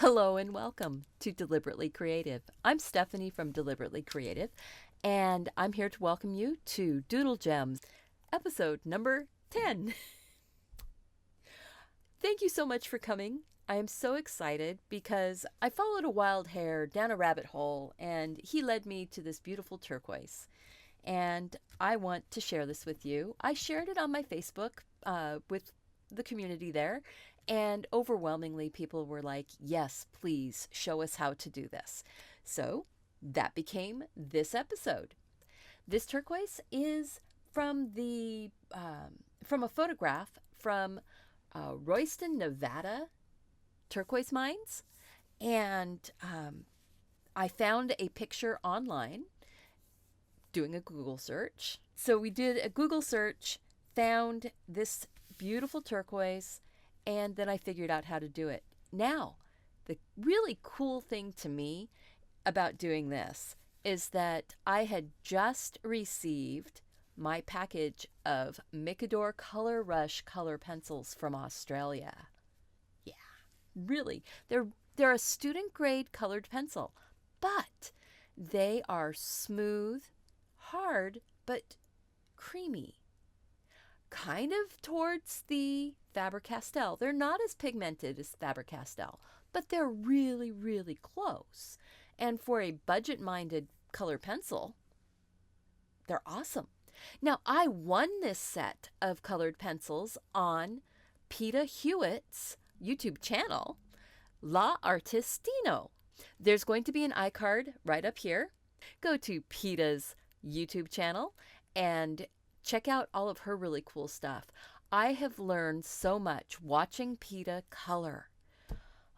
Hello and welcome to Deliberately Creative. I'm Stephanie from Deliberately Creative, and I'm here to welcome you to Doodlegems, episode number 10. Thank you so much for coming. I am so excited because I followed a wild hare down a rabbit hole, and he led me to this beautiful turquoise. And I want to share this with you. I shared it on my Facebook with the community there, and overwhelmingly people were like, yes, please show us how to do this. So that became this episode. This turquoise is from a photograph from Royston, Nevada turquoise mines. And I found a picture online doing a Google search. So we did a Google search, found this beautiful turquoise, and then I figured out how to do it. Now, the really cool thing to me about doing this is that I had just received my package of Micador Color Rush color pencils from Australia. Yeah, really. They're a student grade colored pencil, but they are smooth, hard, but creamy. Kind of towards the Faber-Castell. They're not as pigmented as Faber-Castell, but they're really, really close. And for a budget-minded color pencil, they're awesome. Now, I won this set of colored pencils on Peter Hewitt's YouTube channel, La Artistino. There's going to be an iCard right up here. Go to Peta's YouTube channel and check out all of her really cool stuff. I have learned so much watching Peta color.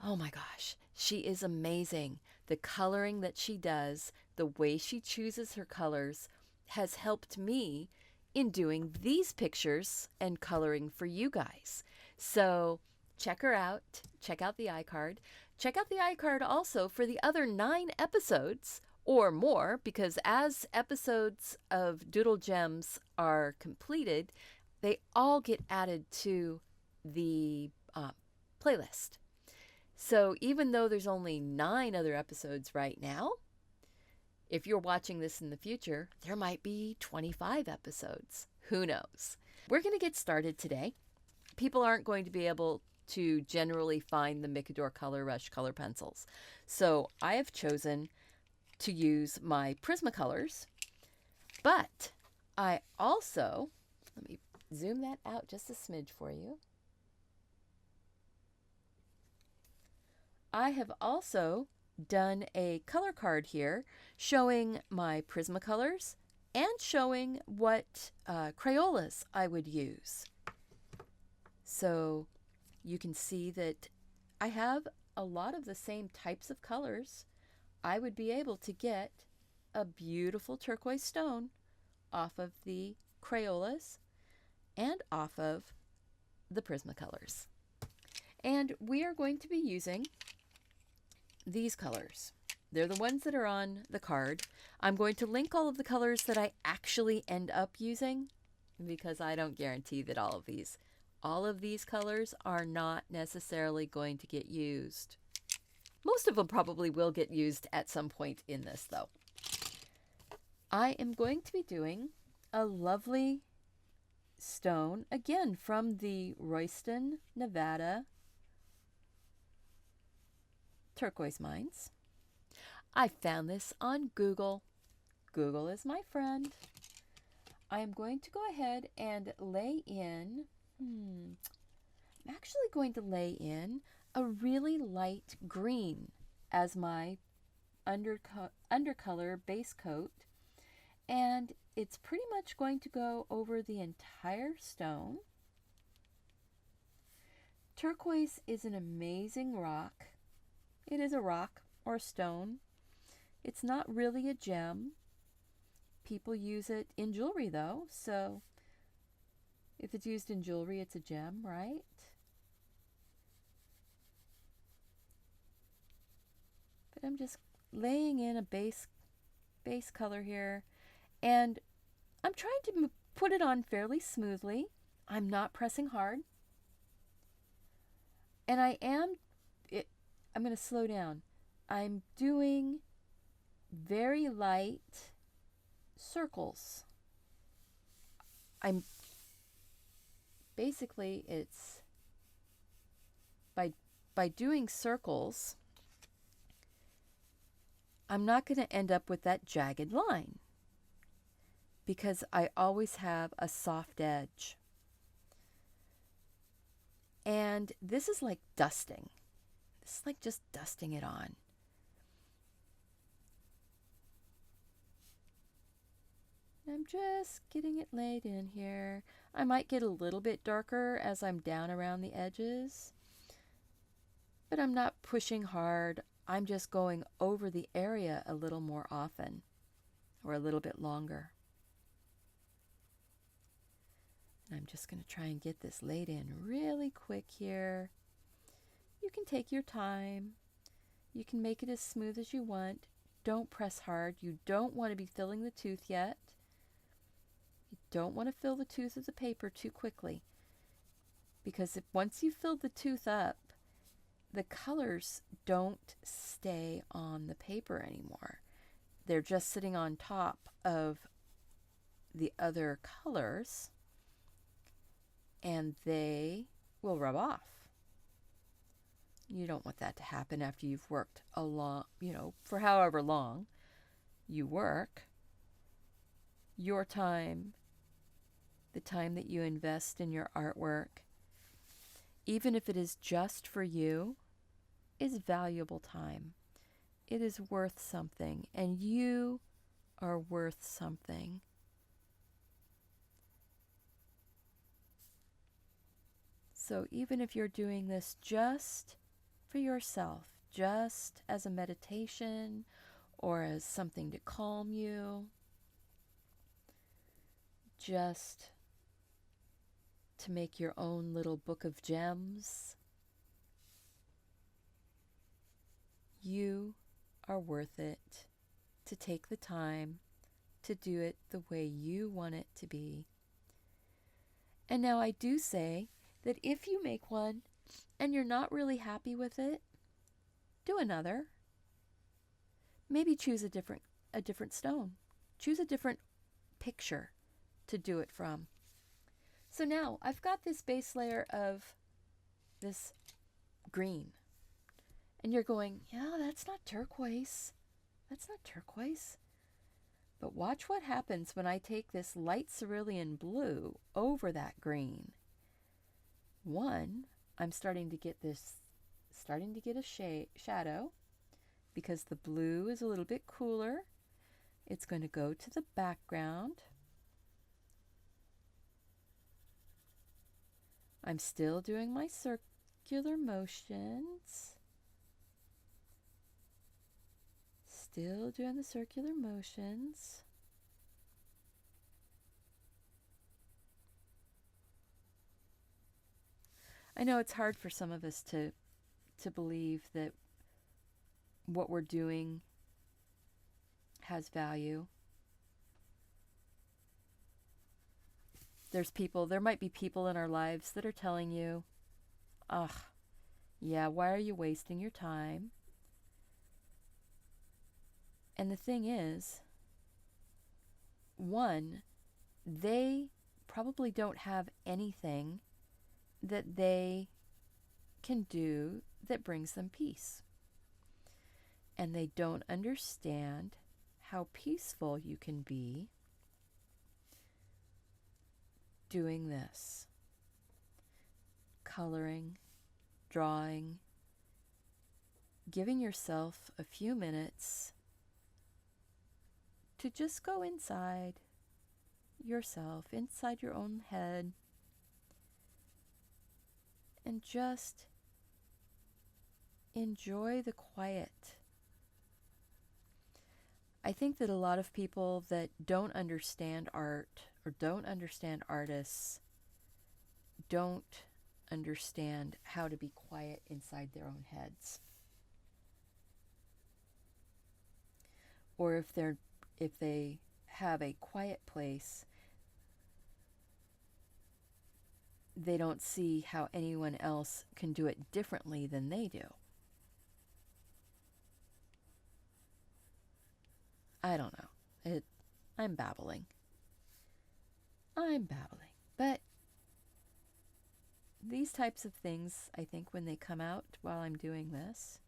Oh my gosh, she is amazing. The coloring that she does, the way she chooses her colors, has helped me in doing these pictures and coloring for you guys. So check her out. Check out the iCard. Check out the iCard also for the other 9 episodes or more, because as episodes of Doodlegems are completed, they all get added to the playlist. So even though there's only 9 other episodes right now, if you're watching this in the future, there might be 25 episodes. Who knows? We're going to get started today. People aren't going to be able to generally find the Micador Color Rush color pencils. So I have chosen to use my Prismacolors, but I also, let me zoom that out just a smidge for you. I have also done a color card here showing my Prismacolors and showing what Crayolas I would use. So you can see that I have a lot of the same types of colors. I would be able to get a beautiful turquoise stone off of the Crayolas and off of the Prismacolors. And we are going to be using these colors. They're the ones that are on the card. I'm going to link all of the colors that I actually end up using, because I don't guarantee that all of these colors are not necessarily going to get used. Most of them probably will get used at some point in this, though. I am going to be doing a lovely stone, again from the Royston, Nevada turquoise mines. I found this on Google. Google is my friend. I am going to go ahead and lay in, I'm actually going to lay in a really light green as my undercolor base coat, and it's pretty much going to go over the entire stone. Turquoise is an amazing rock. It is a rock or a stone. It's not really a gem. People use it in jewelry though, so if it's used in jewelry, it's a gem, right? But I'm just laying in a base color here, and I'm trying to put it on fairly smoothly. I'm not pressing hard. And I'm going to slow down. I'm doing very light circles. I'm basically, it's by doing circles, I'm not going to end up with that jagged line because I always have a soft edge. And this is like dusting. This is like just dusting it on. I'm just getting it laid in here. I might get a little bit darker as I'm down around the edges, but I'm not pushing hard. I'm just going over the area a little more often or a little bit longer. I'm just going to try and get this laid in really quick here. You can take your time. You can make it as smooth as you want. Don't press hard. You don't want to be filling the tooth yet. You don't want to fill the tooth of the paper too quickly, because if once you fill the tooth up, the colors don't stay on the paper anymore. They're just sitting on top of the other colors, and they will rub off. You don't want that to happen after you've worked a long, for however long you work. Your time, the time that you invest in your artwork, even if it is just for you, is valuable time. It is worth something, and you are worth something. So even if you're doing this just for yourself, just as a meditation or as something to calm you, just to make your own little book of gems, you are worth it to take the time to do it the way you want it to be. And now I do say that if you make one and you're not really happy with it, do another. Maybe choose a different stone. Choose a different picture to do it from. So now I've got this base layer of this green. And you're going, yeah, that's not turquoise. That's not turquoise. But watch what happens when I take this light cerulean blue over that green. One, I'm starting to get a shadow because the blue is a little bit cooler. It's going to go to the background. I'm still doing my circular motions. Still doing the circular motions. I know it's hard for some of us to believe that what we're doing has value. There might be people in our lives that are telling you, yeah, why are you wasting your time? And the thing is, one, they probably don't have anything that they can do that brings them peace. And they don't understand how peaceful you can be doing this. Coloring, drawing, giving yourself a few minutes to just go inside yourself, inside your own head, and just enjoy the quiet. I think that a lot of people that don't understand art or don't understand artists don't understand how to be quiet inside their own heads. Or if they have a quiet place, they don't see how anyone else can do it differently than they do. I don't know. I'm babbling. I'm babbling. But these types of things, I think when they come out while I'm doing this,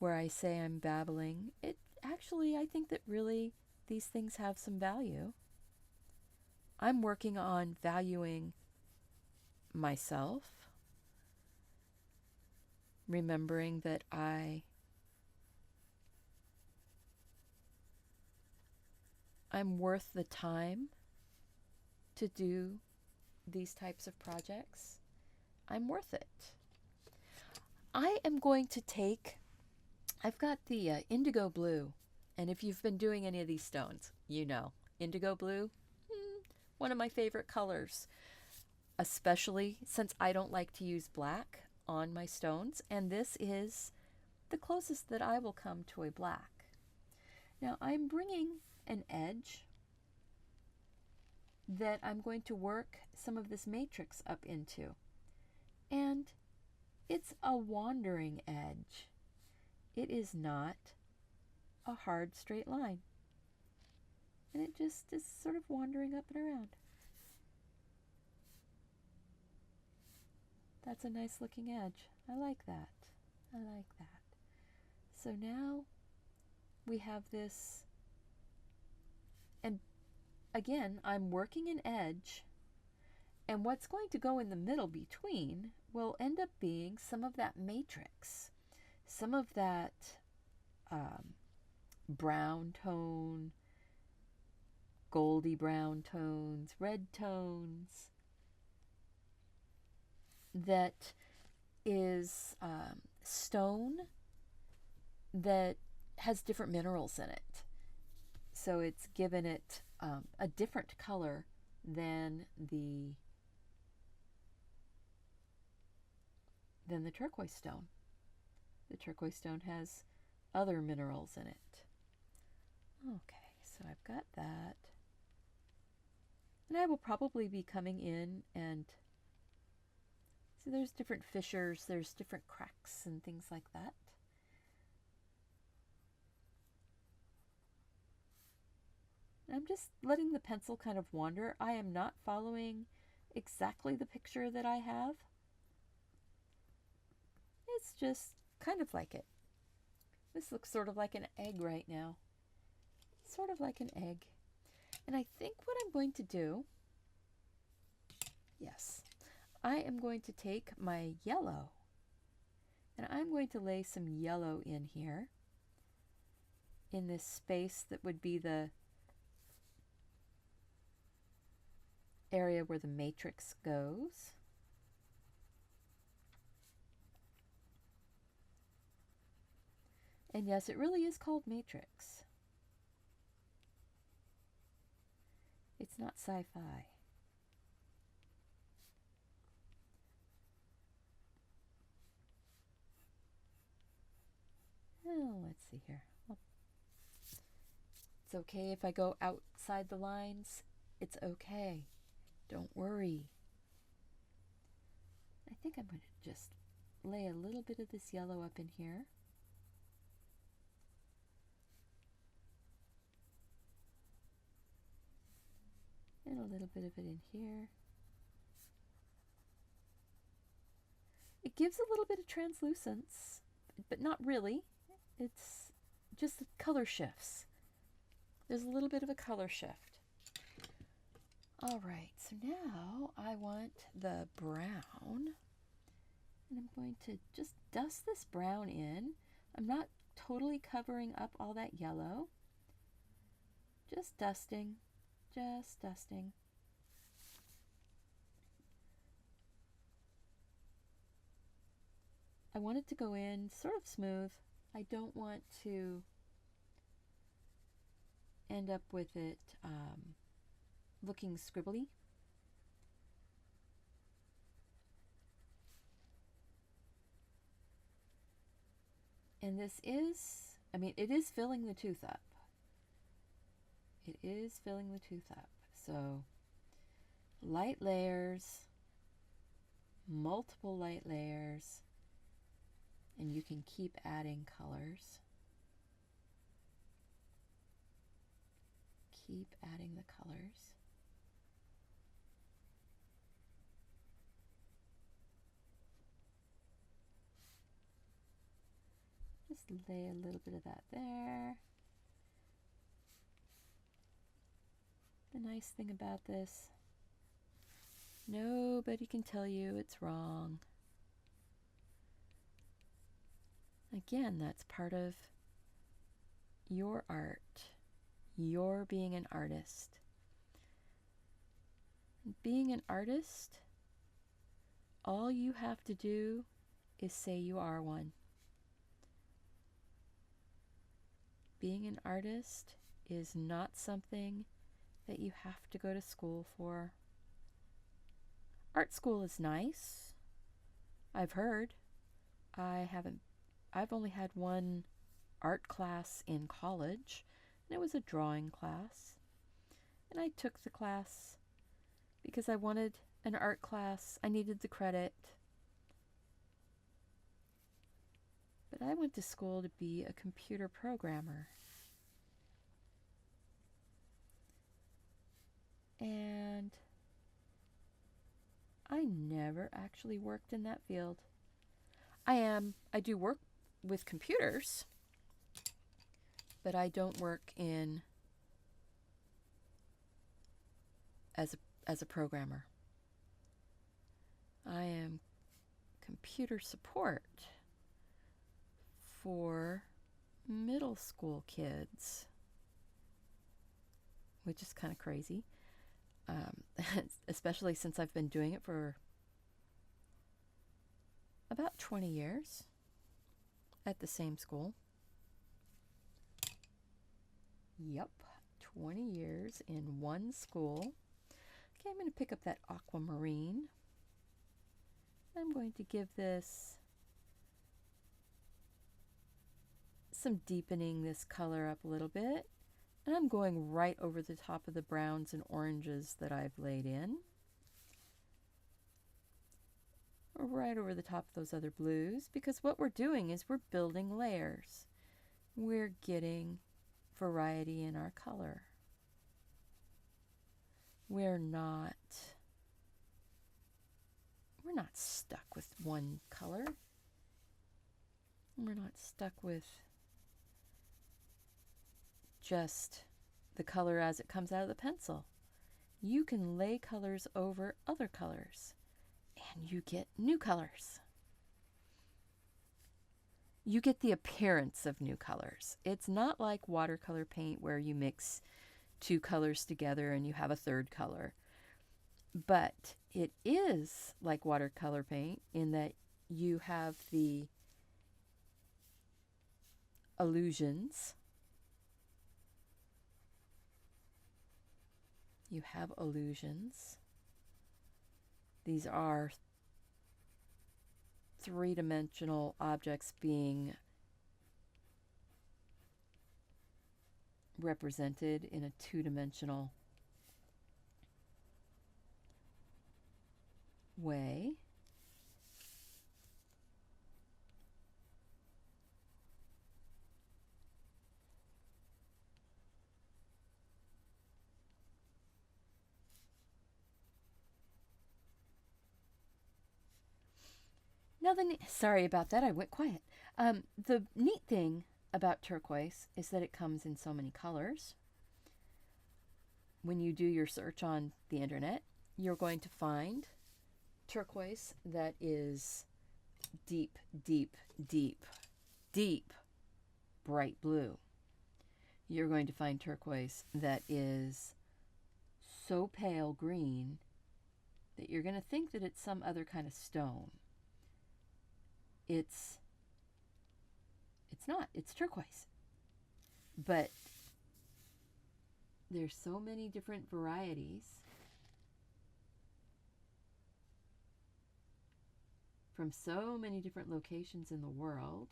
where I say I'm babbling, it actually, I think that really these things have some value. I'm working on valuing myself, remembering that I'm worth the time to do these types of projects. I'm worth it. I am going to take, I've got the Indigo Blue, and if you've been doing any of these stones, you know, Indigo Blue, one of my favorite colors, especially since I don't like to use black on my stones, and this is the closest that I will come to a black. Now I'm bringing an edge that I'm going to work some of this matrix up into, and it's a wandering edge. It is not a hard straight line, and it just is sort of wandering up and around. That's a nice looking edge. I like that. I like that. So now we have this, and again, I'm working an edge, and what's going to go in the middle between will end up being some of that matrix, some of that brown tone, goldy brown tones, red tones, that is stone that has different minerals in it. So it's given it a different color than the turquoise stone. The turquoise stone has other minerals in it. Okay, so I've got that. And I will probably be coming in and so there's different fissures, there's different cracks and things like that. And I'm just letting the pencil kind of wander. I am not following exactly the picture that I have. It's just kind of like it. This looks sort of like an egg right now. Sort of like an egg. And I think what I'm going to do, yes, I am going to take my yellow and I'm going to lay some yellow in here in this space that would be the area where the matrix goes. And yes, it really is called matrix. It's not sci-fi. Oh, let's see here. It's okay if I go outside the lines. It's okay. Don't worry. I think I'm going to just lay a little bit of this yellow up in here. And a little bit of it in here. It gives a little bit of translucence, but not really. It's just the color shifts. There's a little bit of a color shift. All right, so now I want the brown, and I'm going to just dust this brown in. I'm not totally covering up all that yellow. Just dusting, just dusting. I want it to go in sort of smooth. I don't want to end up with it looking scribbly. And this is, I mean, it is filling the tooth up. It is filling the tooth up. So light layers, multiple light layers, and you can keep adding colors. keep adding the colors. Just lay a little bit of that there. The nice thing about this, nobody can tell you it's wrong. Again, that's part of your art. You're being an artist. Being an artist, all you have to do is say you are one. Being an artist is not something that you have to go to school for. Art school is nice, I've heard. I've only had one art class in college, and it was a drawing class. And I took the class because I wanted an art class. I needed the credit. But I went to school to be a computer programmer. And I never actually worked in that field. I do work with computers, but I don't work in as a programmer. I am computer support for middle school kids, which is kind of crazy, especially since I've been doing it for about 20 years at the same school. Yep, 20 years in one school. Okay, I'm going to pick up that Aquamarine. I'm going to give this some deepening this color up a little bit. And I'm going right over the top of the browns and oranges that I've laid in. Right over the top of those other blues, because what we're doing is we're building layers. We're getting variety in our color. We're not stuck with one color. We're not stuck with just the color as it comes out of the pencil. You can lay colors over other colors, and you get new colors. You get the appearance of new colors. It's not like watercolor paint where you mix two colors together and you have a third color. But it is like watercolor paint in that you have the illusions. You have illusions. These are three-dimensional objects being represented in a two-dimensional way. Now, sorry about that, I went quiet. The neat thing about turquoise is that it comes in so many colors. When you do your search on the internet, you're going to find turquoise that is deep, deep, deep, deep bright blue. You're going to find turquoise that is so pale green that you're going to think that it's some other kind of stone. It's not. It's turquoise. But there's so many different varieties from so many different locations in the world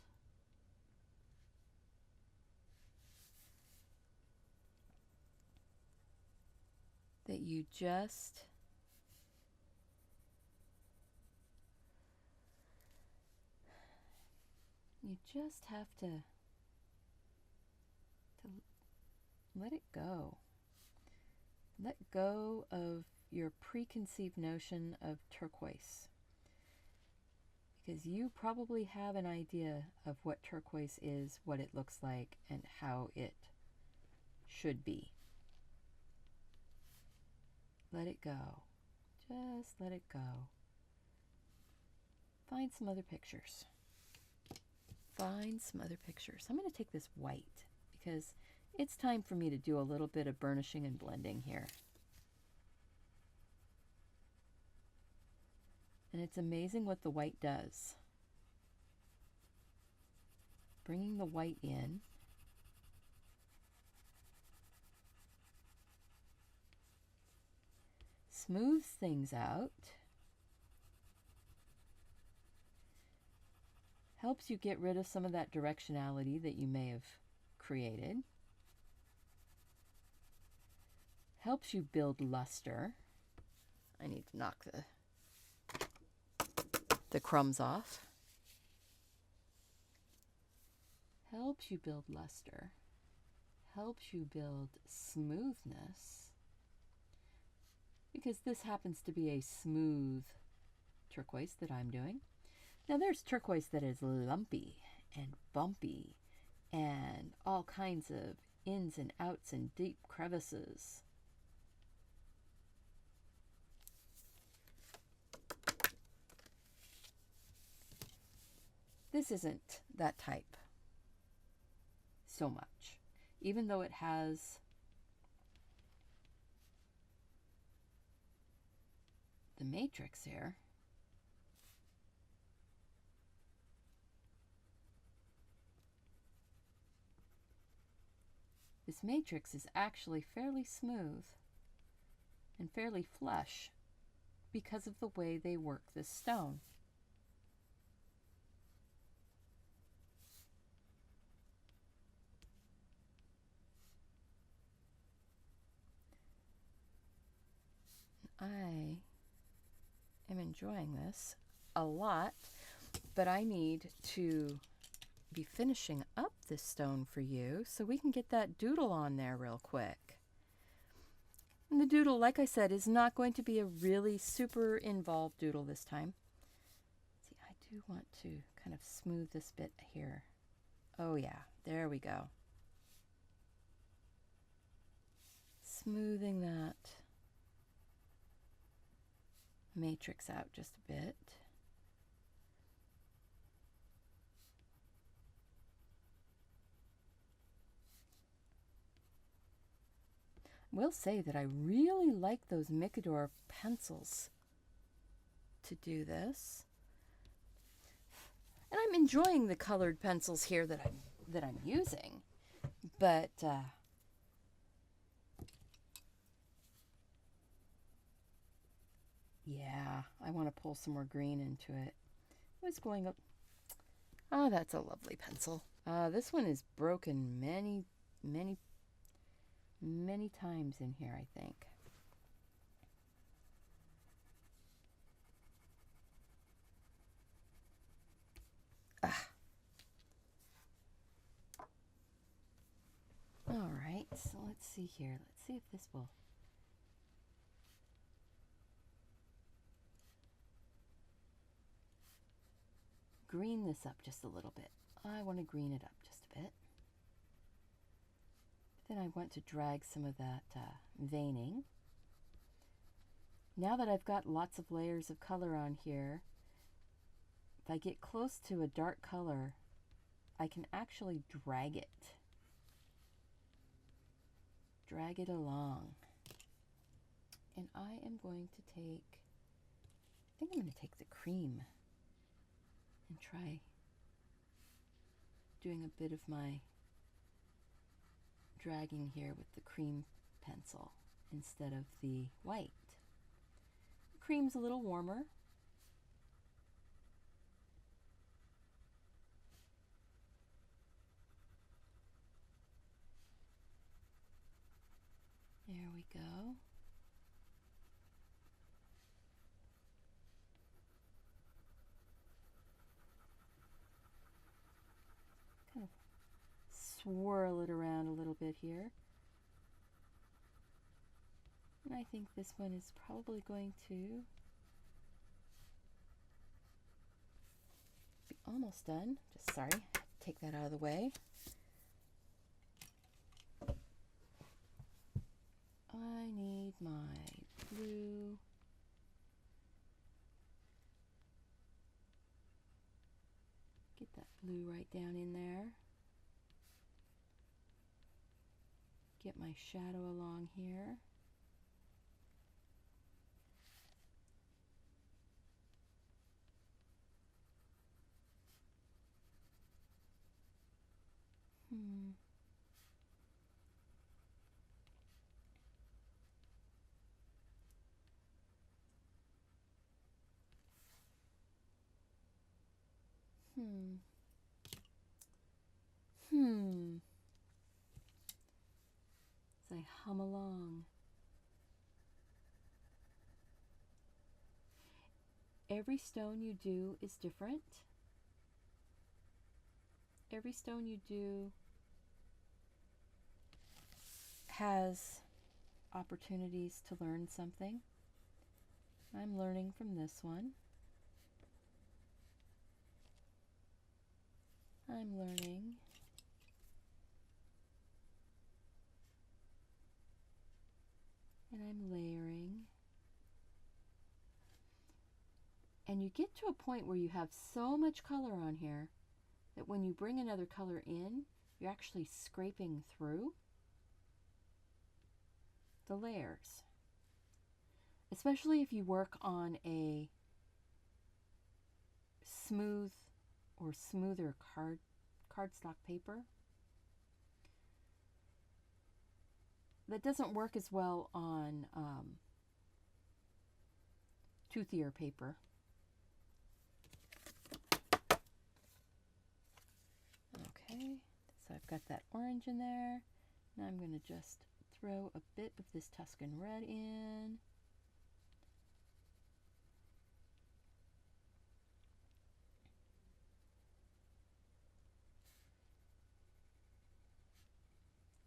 that you just have to let it go. Let go of your preconceived notion of turquoise, because you probably have an idea of what turquoise is, what it looks like, and how it should be. Let it go. Just let it go. Find some other pictures. Find some other pictures. I'm going to take this white because it's time for me to do a little bit of burnishing and blending here. And it's amazing what the white does. Bringing the white in. Smooths things out. Helps you get rid of some of that directionality that you may have created. Helps you build luster. I need to knock the crumbs off. Helps you build luster. Helps you build smoothness. Because this happens to be a smooth turquoise that I'm doing. Now there's turquoise that is lumpy and bumpy and all kinds of ins and outs and deep crevices. This isn't that type so much, even though it has the matrix here. This matrix is actually fairly smooth and fairly flush because of the way they work this stone. I am enjoying this a lot, but I need to be finishing up this stone for you so we can get that doodle on there real quick. And the doodle, like I said, is not going to be a really super involved doodle this time. See, I do want to kind of smooth this bit here. Oh yeah, there we go. Smoothing that matrix out just a bit. I will say that I really like those Micador pencils to do this. And I'm enjoying the colored pencils here that I'm using. But yeah, I want to pull some more green into it. What's going up? Ah, that's a lovely pencil. This one is broken many times in here, I think. All right, so let's see here. Let's see if this will. Green this up just a little bit. I want to green it up just a bit. Then I want to drag some of that veining. Now that I've got lots of layers of color on here, if I get close to a dark color, I can actually drag it. Drag it along. And I am going to take, I think I'm going to take the cream and try doing a bit of my dragging here with the cream pencil instead of the white. The cream's a little warmer. There we go. Kind of swirl it around a little bit here. And I think this one is probably going to be almost done. Just sorry, take that out of the way. I need my blue. Get that blue right down in there. Get my shadow along here. As I hum along. Every stone you do is different. Every stone you do has opportunities to learn something. I'm learning from this one. I'm learning. And I'm layering. And you get to a point where you have so much color on here that when you bring another color in, you're actually scraping through the layers. Especially if you work on a smooth or smoother cardstock paper. That doesn't work as well on toothier paper. Okay, so I've got that orange in there. Now I'm going to just throw a bit of this Tuscan red in.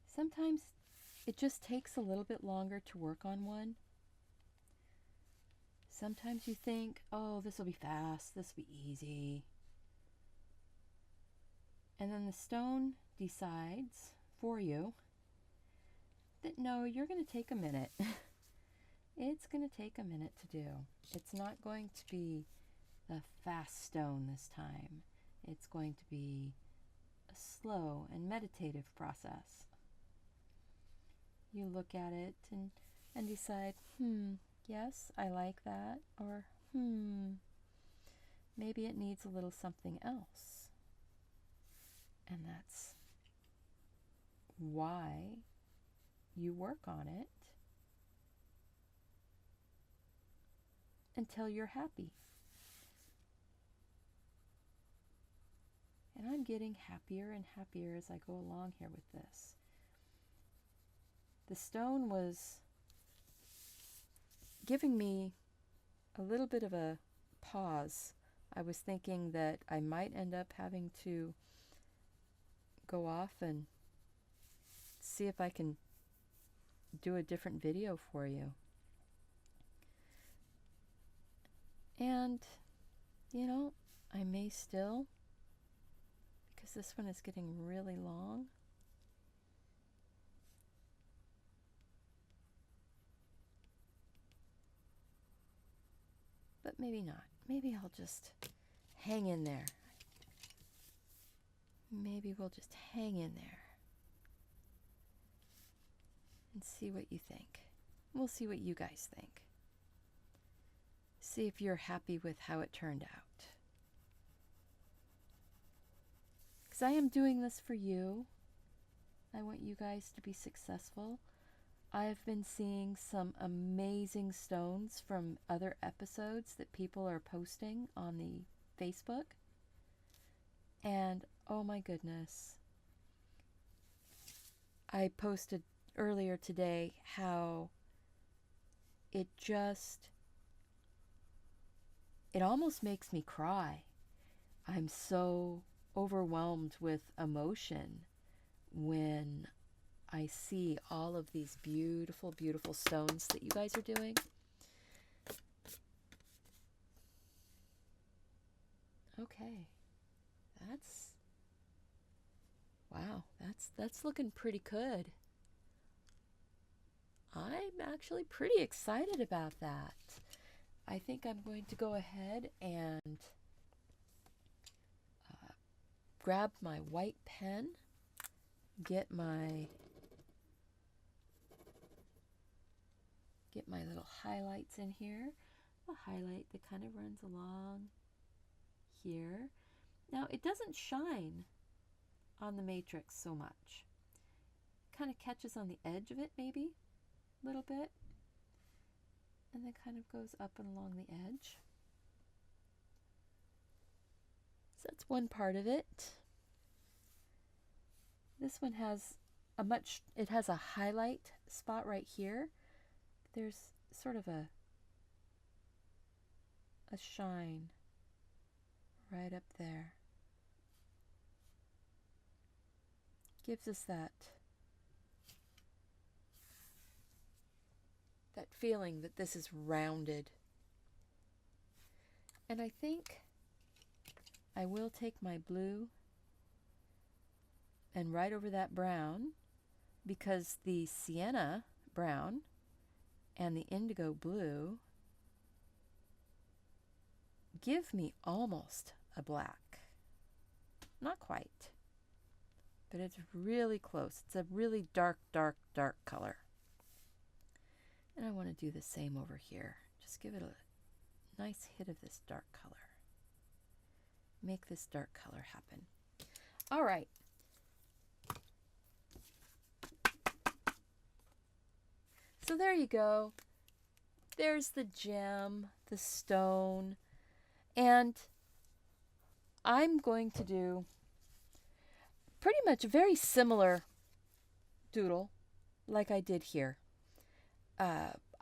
Sometimes it just takes a little bit longer to work on one. Sometimes you think, oh, this will be fast, this will be easy. And then the stone decides for you that no, you're going to take a minute. It's going to take a minute to do. It's not going to be a fast stone this time. It's going to be a slow and meditative process. You look at it and decide, yes, I like that, or maybe it needs a little something else. And that's why you work on it until you're happy. And I'm getting happier and happier as I go along here with this. The stone was giving me a little bit of a pause. I was thinking that I might end up having to go off and see if I can do a different video for you. And, you know, I may still, because this one is getting really long. But maybe not. Maybe I'll just hang in there. Maybe we'll just hang in there and see what you think. We'll see what you guys think. See if you're happy with how it turned out. Because I am doing this for you. I want you guys to be successful. I've been seeing some amazing stones from other episodes that people are posting on the Facebook. And oh my goodness. I posted earlier today how it almost makes me cry. I'm so overwhelmed with emotion when I see all of these beautiful, beautiful stones that you guys are doing. Okay, wow, that's looking pretty good. I'm actually pretty excited about that. I think I'm going to go ahead and grab my white pen, get my little highlights in here. A highlight that kind of runs along here. Now it doesn't shine on the matrix so much. Kind of catches on the edge of it maybe a little bit, and then kind of goes up and along the edge. So that's one part of it. This one has it has a highlight spot right here. There's sort of a shine right up there. Gives us that feeling that this is rounded. And I think I will take my blue and right over that brown, because the sienna brown and the indigo blue give me almost a black. Not quite, but it's really close. It's a really dark, dark, dark color. And I want to do the same over here. Just give it a nice hit of this dark color. Make this dark color happen. All right. So there you go. There's the gem, the stone, and I'm going to do pretty much a very similar doodle like I did here.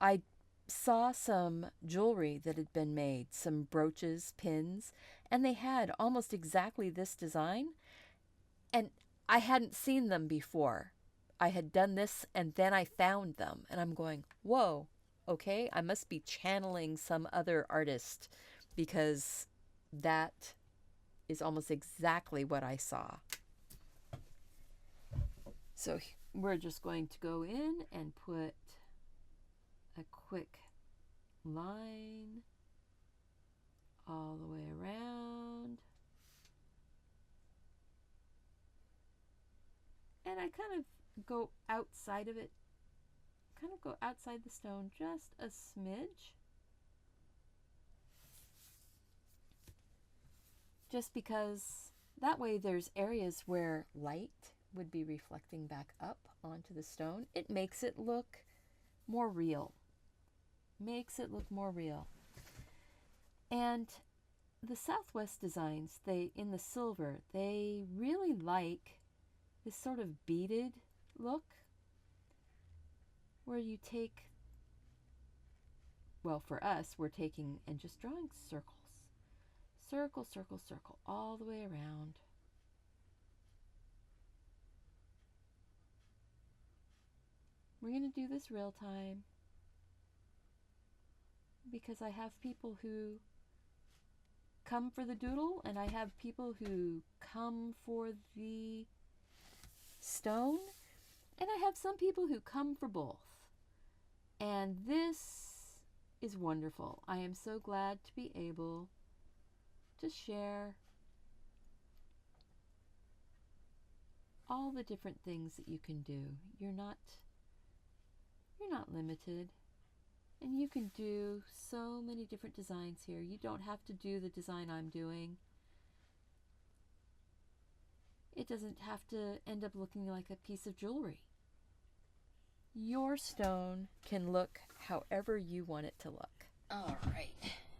I saw some jewelry that had been made, some brooches, pins, and they had almost exactly this design, and I hadn't seen them before. I had done this and then I found them, and I'm going, whoa, okay, I must be channeling some other artist, because that is almost exactly what I saw. So we're just going to go in and put a quick line all the way around. And I kind of go outside of it, kind of go outside the stone just a smidge. Just because that way there's areas where light would be reflecting back up onto the stone. It makes it look more real. Makes it look more real. And the Southwest designs, in the silver, they really like this sort of beaded look, where you take, well, for us, we're taking and just drawing circles. Circle, circle, circle, all the way around. We're going to do this real time, because I have people who come for the doodle, and I have people who come for the stone, and I have some people who come for both. And this is wonderful. I am so glad to be able to share all the different things that you can do. You're not limited, and you can do so many different designs here. You don't have to do the design I'm doing. It doesn't have to end up looking like a piece of jewelry. Your stone can look however you want it to look. All right,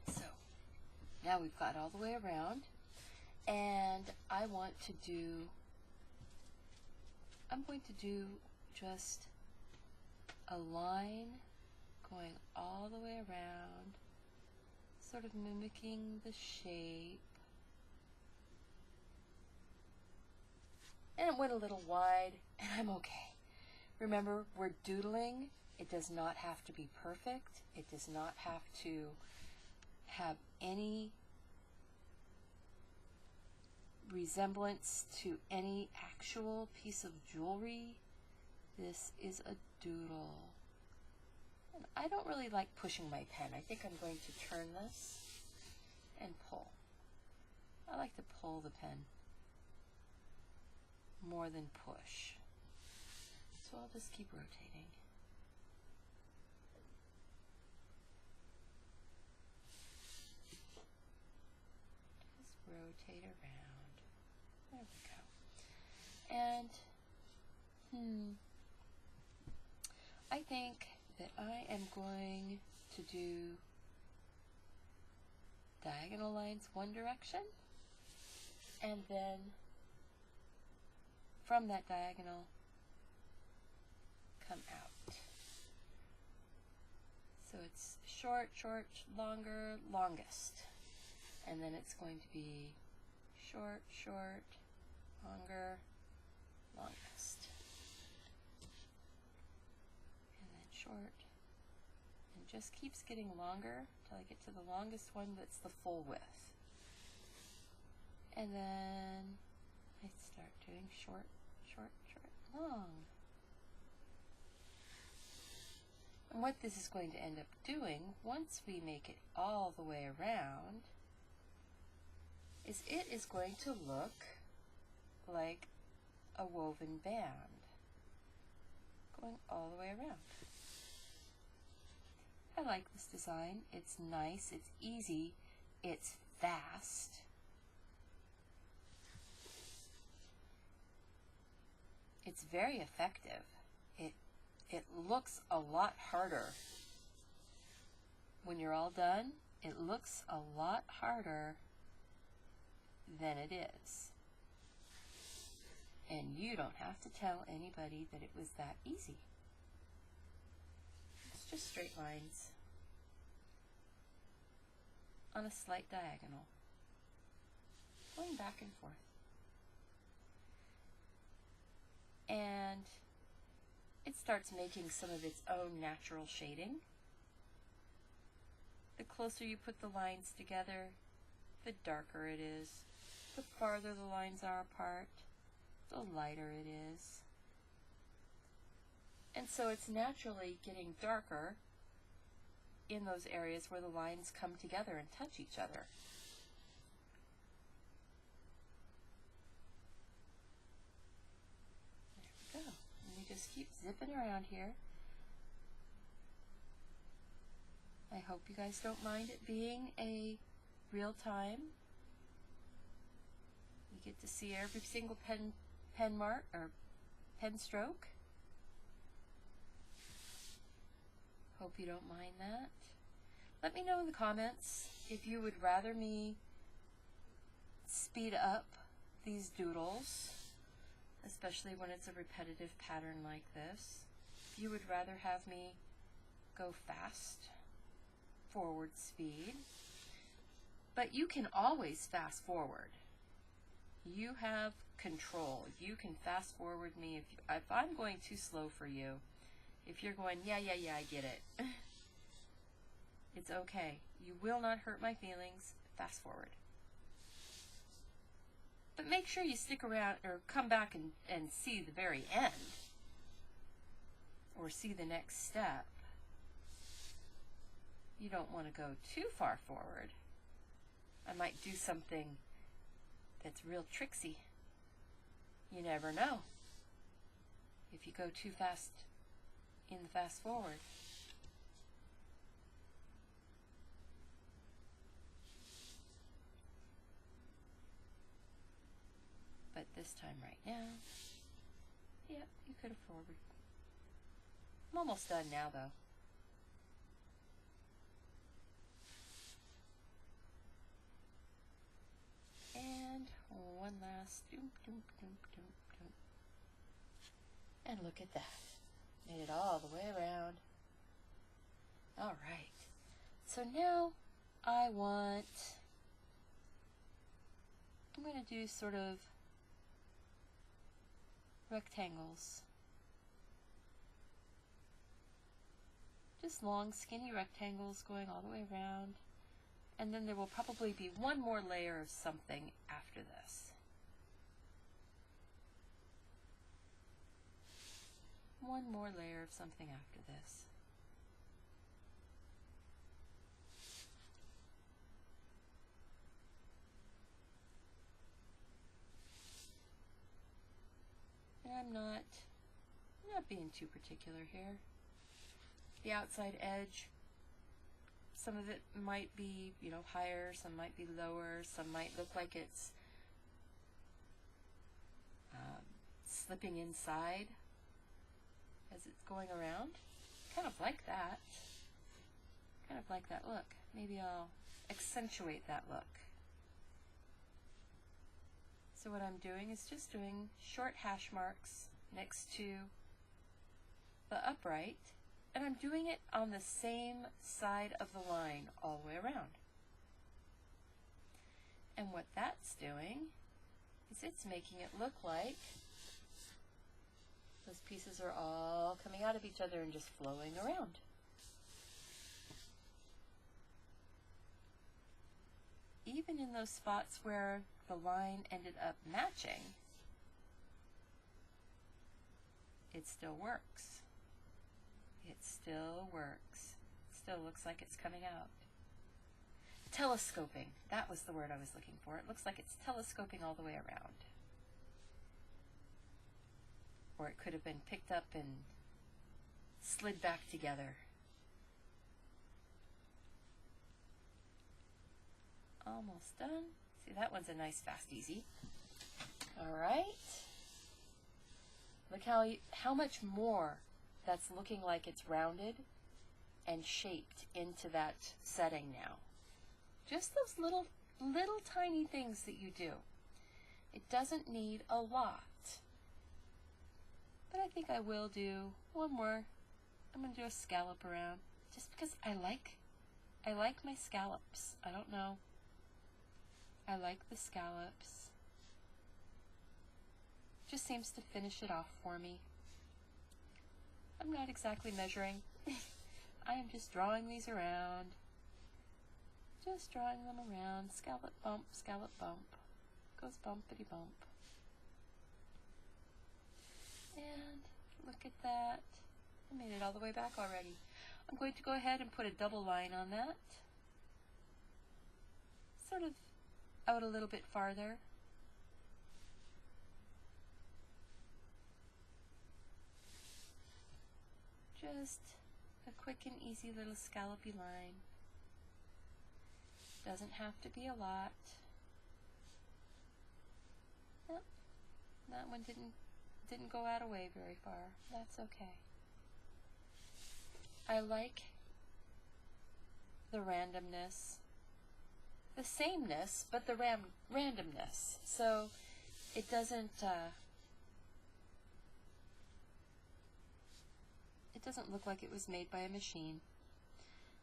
so now we've got all the way around, and I'm going to do just a line going all the way around, sort of mimicking the shape. And it went a little wide, and I'm okay. Remember, we're doodling. It does not have to be perfect. It does not have to have any resemblance to any actual piece of jewelry. This is a doodle. And I don't really like pushing my pen. I think I'm going to turn this and pull. I like to pull the pen more than push. So I'll just keep rotating. Just rotate around. There we go. And I think that I am going to do diagonal lines one direction, and then from that diagonal come out. So it's short, short, longer, longest. And then it's going to be short, short, longer, longest. And then short. And just keeps getting longer until I get to the longest one that's the full width. And then I start doing short, short, short, long. And what this is going to end up doing, once we make it all the way around, is it is going to look like a woven band going all the way around. I like this design. It's nice, it's easy, it's fast. It's very effective. It looks a lot harder. When you're all done, it looks a lot harder than it is. And you don't have to tell anybody that it was that easy. It's just straight lines on a slight diagonal, going back and forth. And it starts making some of its own natural shading. The closer you put the lines together, the darker it is. The farther the lines are apart, the lighter it is. And so it's naturally getting darker in those areas where the lines come together and touch each other. There we go. And we just keep zipping around here. I hope you guys don't mind it being a real time. You get to see every single pen mark or pen stroke. Hope you don't mind that. Let me know in the comments if you would rather me speed up these doodles, especially when it's a repetitive pattern like this. If you would rather have me go fast, forward speed. But you can always fast forward. You have control. You can fast forward me if I'm going too slow for you. If you're going, yeah, I get it. It's okay. You will not hurt my feelings. Fast forward. But make sure you stick around or come back and see the very end. Or see the next step. You don't want to go too far forward. I might do something that's real tricksy. You never know. If you go too fast in the fast forward. But this time right now, yeah, you could have forward. I'm almost done now though. And one last doom, doom, doom, doom, doom. And look at that. Made it all the way around. All right. So now I'm going to do sort of rectangles just long skinny rectangles going all the way around. And then there will probably be one more layer of something after this. One more layer of something after this. And I'm not being too particular here. The outside edge, some of it might be, you know, higher, some might be lower, some might look like it's slipping inside as it's going around. Kind of like that. Kind of like that look. Maybe I'll accentuate that look. So what I'm doing is just doing short hash marks next to the upright, and I'm doing it on the same side of the line all the way around. And what that's doing is it's making it look like those pieces are all coming out of each other and just flowing around. Even in those spots where the line ended up matching, it still works. It still works. It still looks like it's coming out. Telescoping, that was the word I was looking for. It looks like it's telescoping all the way around. Or it could have been picked up and slid back together. Almost done. See, that one's a nice, fast, easy. All right. Look how much more that's looking like it's rounded and shaped into that setting now. Just those little tiny things that you do. It doesn't need a lot. But I think I will do one more. I'm going to do a scallop around just because I like my scallops. I don't know. I like the scallops. Just seems to finish it off for me. I'm not exactly measuring. I am just drawing these around. Just drawing them around. Scallop bump, goes bumpity bump. And look at that. I made it all the way back already. I'm going to go ahead and put a double line on that. Sort of out a little bit farther. Just a quick and easy little scallopy line. Doesn't have to be a lot. Nope. That one didn't go out away very far. That's okay. I like the randomness, the sameness, but the randomness. So it doesn't look like it was made by a machine.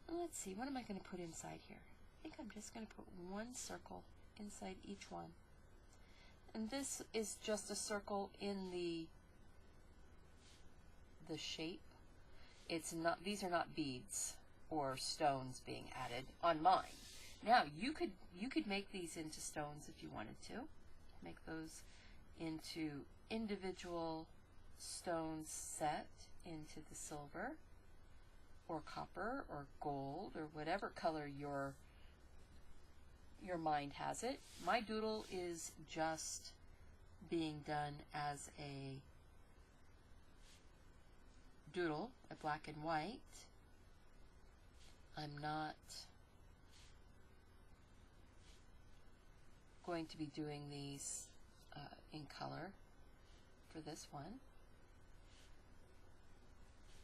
And let's see, what am I going to put inside here? I think I'm just going to put one circle inside each one. And this is just a circle in the shape. It's not, these are not beads or stones being added on mine. Now you could make these into stones if you wanted to. Make those into individual stones set into the silver or copper or gold or whatever color your mind has it. My doodle is just being done as a doodle, a black and white. I'm not going to be doing these in color for this one.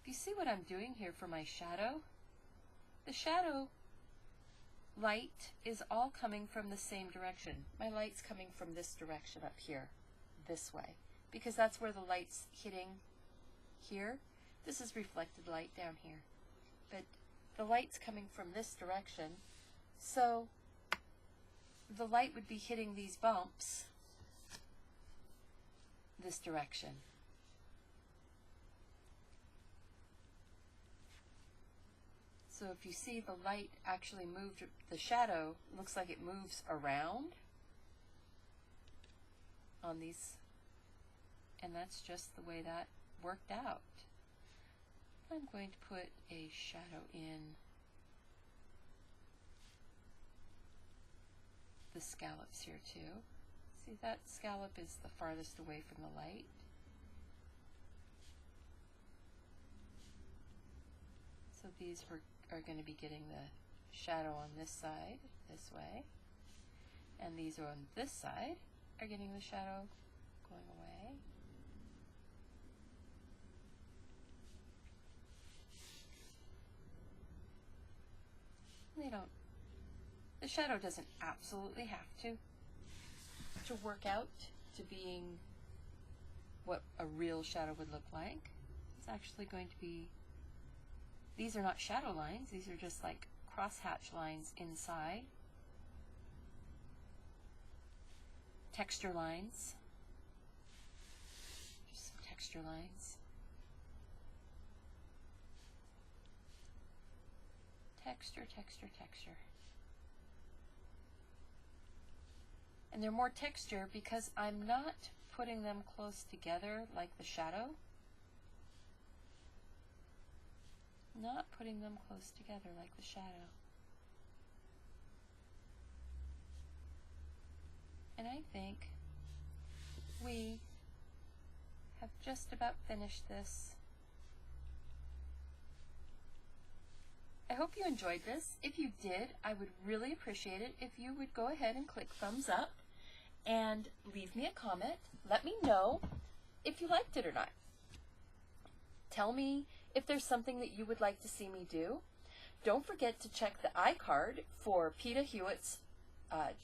You see what I'm doing here for my shadow? The shadow light is all coming from the same direction. My light's coming from this direction up here, this way, because that's where the light's hitting here. This is reflected light down here, but the light's coming from this direction, so the light would be hitting these bumps this direction. So if you see the light actually moved, the shadow looks like it moves around on these, and that's just the way that worked out. I'm going to put a shadow in the scallops here too. See, that scallop is the farthest away from the light. So these are going to be getting the shadow on this side, this way. And these on this side are getting the shadow going away. The shadow doesn't absolutely have to work out to being what a real shadow would look like. It's actually going to be, these are not shadow lines, these are just like crosshatch lines inside. Texture lines. Just some texture lines. Texture, texture, texture. And they're more texture because I'm not putting them close together like the shadow. Not putting them close together like the shadow. And I think we have just about finished this. I hope you enjoyed this. If you did, I would really appreciate it if you would go ahead and click thumbs up and leave me a comment. Let me know if you liked it or not. Tell me if there's something that you would like to see me do. Don't forget to check the iCard for Peter Hewitt's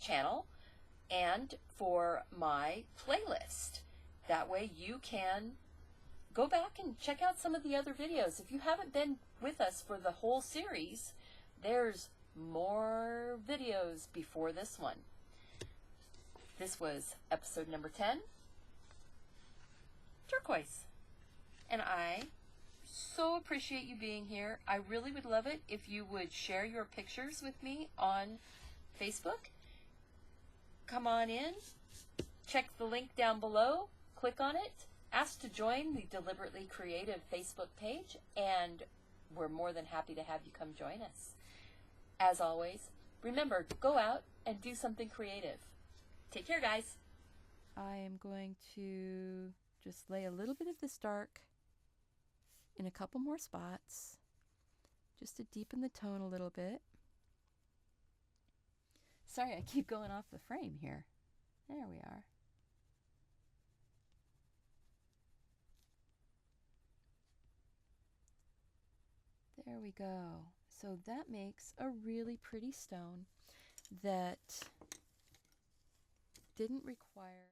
channel and for my playlist. That way you can go back and check out some of the other videos. If you haven't been with us for the whole series, there's more videos before this one. This was episode number 10, Turquoise. And I so appreciate you being here. I really would love it if you would share your pictures with me on Facebook. Come on in, check the link down below, click on it, ask to join the Deliberately Creative Facebook page, and we're more than happy to have you come join us. As always, remember, go out and do something creative. Take care, guys. I am going to just lay a little bit of this dark in a couple more spots, just to deepen the tone a little bit. Sorry, I keep going off the frame here. There we are. There we go. So that makes a really pretty stone that didn't require